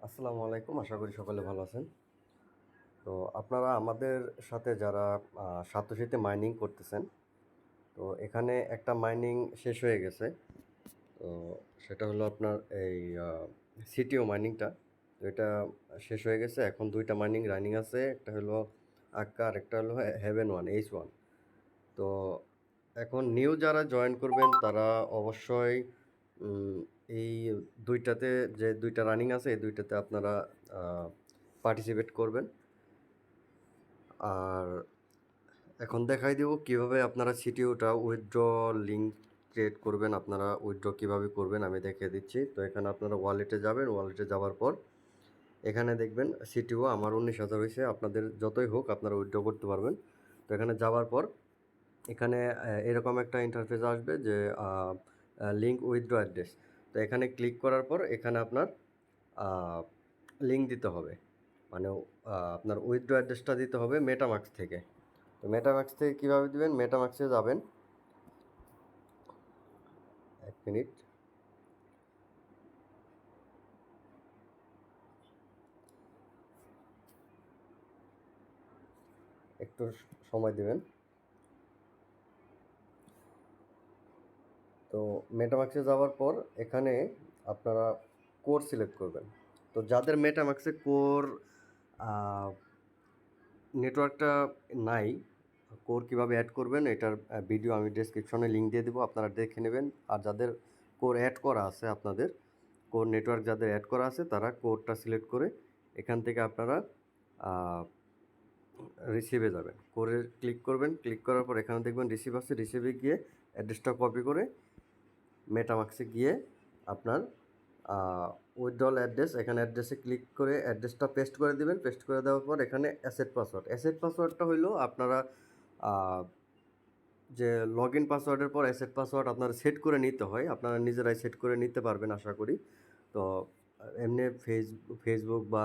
আসসালামু আলাইকুম। আশা করি সকলে ভালো আছেন। তো আপনারা আমাদের সাথে যারা সাতোশিতে মাইনিং করতেছেন, তো এখানে একটা মাইনিং শেষ হয়ে গেছে। তো সেটা হলো আপনার এই সিটিও মাইনিংটা। তো এটা শেষ হয়ে গেছে। এখন ২ টা মাইনিং রানিং আছে। একটা হলো আক্কা আর একটা হলো হেভেন 1 H1। তো এখন নিউ যারা জয়েন করবেন তারা অবশ্যই উম এই ২ টাতে যে ২ টা রানিং আছে এই ২ টাতে আপনারা পার্টিসিপেট করবেন। আর এখন দেখাই দিব কিভাবে আপনারা সিটিওটা উইথড্র লিঙ্ক ক্রিয়েট করবেন, আপনারা উইথড্র কিভাবে করবেন আমি দেখিয়ে দিচ্ছি। তো এখানে আপনারা ওয়ালেটে যাবেন, ওয়ালেটে যাওয়ার পর এখানে দেখবেন সিটিও আমার ১৯,০০০ হয়েছে, আপনাদের যতই হোক আপনারা উইথড্র করতে পারবেন। তো এখানে যাওয়ার পর এখানে এরকম একটা ইন্টারফেস আসবে যে লিঙ্ক উইথড্র অ্যাড্রেস। তো এখানে ক্লিক করার পর এখানে আপনার লিঙ্ক দিতে হবে, মানে আপনার উইথড্র অ্যাড্রেসটা দিতে হবে মেটামাক্স থেকে। তো মেটামাক্স থেকে কীভাবে দেবেন, মেটামাক্সে যাবেন, ১ মিনিট, একটু সময় দেবেন। তো মেটামাক্সে যাওয়ার পর এখানে আপনারা কোর সিলেক্ট করবেন। তো যাদের মেটামাক্সে কোর নেটওয়ার্কটা নাই, কোর কীভাবে অ্যাড করবেন এটার ভিডিও আমি ডেসক্রিপশনে লিঙ্ক দিয়ে দেবো, আপনারা দেখে নেবেন। আর যাদের কোর অ্যাড করা আছে, আপনাদের কোর নেটওয়ার্ক যাদের অ্যাড করা আছে তারা কোডটা সিলেক্ট করে এখান থেকে আপনারা রিসিভে যাবেন, করে ক্লিক করবেন। ক্লিক করার পর এখানে দেখবেন রিসিভ আছে, রিসিভে গিয়ে অ্যাড্রেসটা কপি করে মেটামাক্সে গিয়ে আপনার উইথড্রল অ্যাড্রেস, এখানে অ্যাড্রেসে ক্লিক করে অ্যাড্রেসটা পেস্ট করে দেবেন। পেস্ট করে দেওয়ার পর এখানে অ্যাসেট পাসওয়ার্ডটা হইলো আপনারা যে লগ ইন পাসওয়ার্ডের পর অ্যাসেট পাসওয়ার্ড আপনারা সেট করে নিতে হয়, আপনারা নিজেরাই সেট করে নিতে পারবেন আশা করি। তো এমনি ফেসবুক বা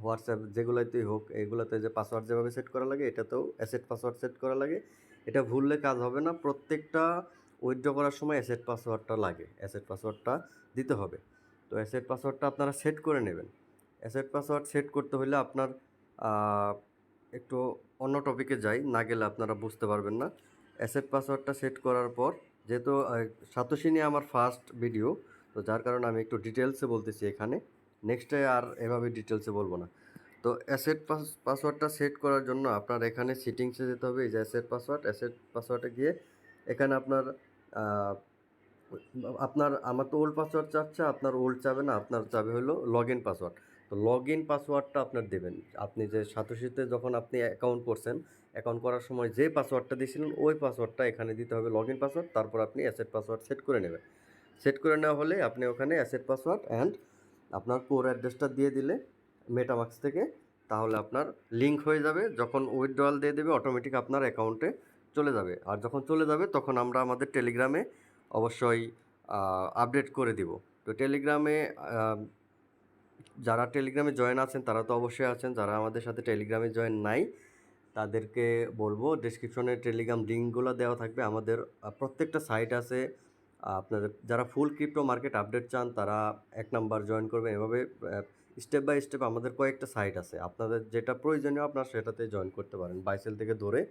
হোয়াটসঅ্যাপ যেগুলোতেই হোক, এগুলোতে যে পাসওয়ার্ড যেভাবে সেট করা লাগে এটাতেও অ্যাসেট পাসওয়ার্ড সেট করা লাগে। এটা ভুললে কাজ হবে না, প্রত্যেকটা উইথড্র করার সময় অ্যাসেট পাসওয়ার্ডটা লাগে, অ্যাসেট পাসওয়ার্ডটা দিতে হবে। তো অ্যাসেট পাসওয়ার্ডটা আপনারা সেট করে নেবেন। অ্যাসেট পাসওয়ার্ড সেট করতে হলে আপনার একটু অন্য টপিকে যাই, না গেলে আপনারা বুঝতে পারবেন না। অ্যাসেট পাসওয়ার্ডটা সেট করার পর, যেহেতু সাতোশি নিয়ে আমার ফার্স্ট ভিডিও, তো যার কারণে আমি একটু ডিটেলসে বলতেছি এখানে, নেক্সটে আর এভাবে ডিটেলসে বলবো না। তো অ্যাসেট পাসওয়ার্ডটা সেট করার জন্য আপনার এখানে সেটিংসে যেতে হবে, এই যে অ্যাসেট পাসওয়ার্ডে গিয়ে এখানে আপনার আমার তো ওল্ড পাসওয়ার্ড চাচ্ছে, আপনার ওল্ড চাবে না, আপনার চাবে হলো লগ ইন পাসওয়ার্ড। তো লগ ইন পাসওয়ার্ডটা আপনার দেবেন, আপনি যে সাতোশিতে যখন আপনি অ্যাকাউন্ট করছেন, অ্যাকাউন্ট করার সময় যে পাসওয়ার্ডটা দিয়েছিলেন ওই পাসওয়ার্ডটা এখানে দিতে হবে, লগ ইন পাসওয়ার্ড। তারপর আপনি অ্যাসেট পাসওয়ার্ড সেট করে নেবেন। সেট করে নেওয়া হলে আপনি ওখানে অ্যাসেট পাসওয়ার্ড অ্যান্ড আপনার কোর অ্যাড্রেসটা দিয়ে দিলে মেটামাক্স থেকে, তাহলে আপনার লিঙ্ক হয়ে যাবে। যখন উইথড্রয়াল দিয়ে দেবে অটোমেটিক আপনার অ্যাকাউন্টে চলে যাবে। আর যখন চলে যাবে তখন আমরা আমাদের টেলিগ্রামে অবশ্যই আপডেট করে দিব। তো টেলিগ্রামে যারা টেলিগ্রামে জয়েন আছেন তারা তো অবশ্যই আছেন, যারা আমাদের সাথে টেলিগ্রামে জয়েন নাই তাদেরকে বলবো ডেসক্রিপশনে টেলিগ্রাম লিঙ্কগুলো দেওয়া থাকবে। আমাদের প্রত্যেকটা সাইট আছে, আপনাদের যারা ফুল ক্রিপ্টো মার্কেট আপডেট চান তারা ১ নাম্বার জয়েন করবেন। এভাবে স্টেপ বাই স্টেপ আমাদের কয়েকটা সাইট আছে, আপনাদের যেটা প্রয়োজনীয় আপনারা সেটাতে জয়েন করতে পারেন। বাইসেল থেকে ধরে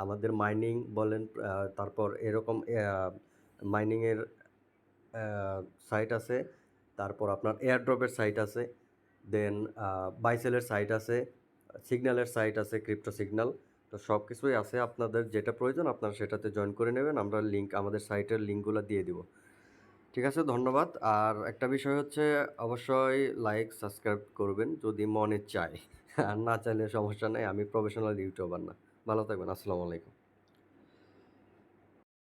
আমাদের মাইনিং বলেন, তারপর এরকম মাইনিংয়ের সাইট আছে, তারপর আপনার এয়ারড্রপের সাইট আছে, দেন বাইসেলের সাইট আছে, সিগন্যালের সাইট আছে, ক্রিপ্টো সিগন্যাল। তো সব কিছুই আছে, আপনাদের যেটা প্রয়োজন আপনারা সেটাতে জয়েন করে নেবেন। আমরা আমাদের সাইটের লিঙ্কগুলো দিয়ে দিব। ঠিক আছে, ধন্যবাদ। আর একটা বিষয় হচ্ছে অবশ্যই লাইক সাবস্ক্রাইব করবেন যদি মনে চায়, আর না চাইলে সমস্যা নেই, আমি প্রফেশনাল ইউটিউবার না। ভালো থাকবেন, আসসালামু আলাইকুম।